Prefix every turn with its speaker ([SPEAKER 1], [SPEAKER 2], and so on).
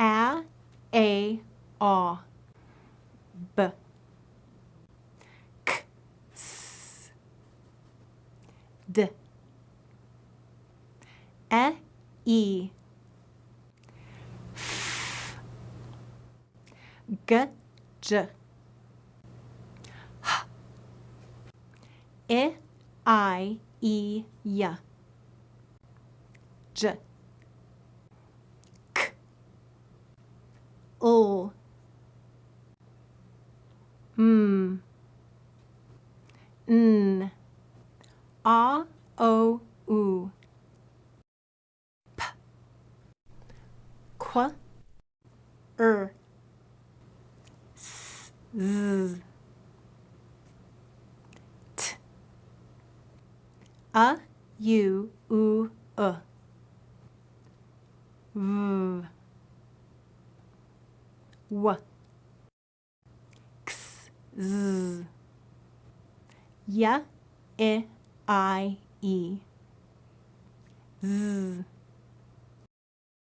[SPEAKER 1] A, A, B, K, S, D, E, F, G, J, H, I, Y, J, K, L, M, N, A, O, U, P, Q, R, S, Z, T, A, U, V, W, X, Z, Y, I, E, Z.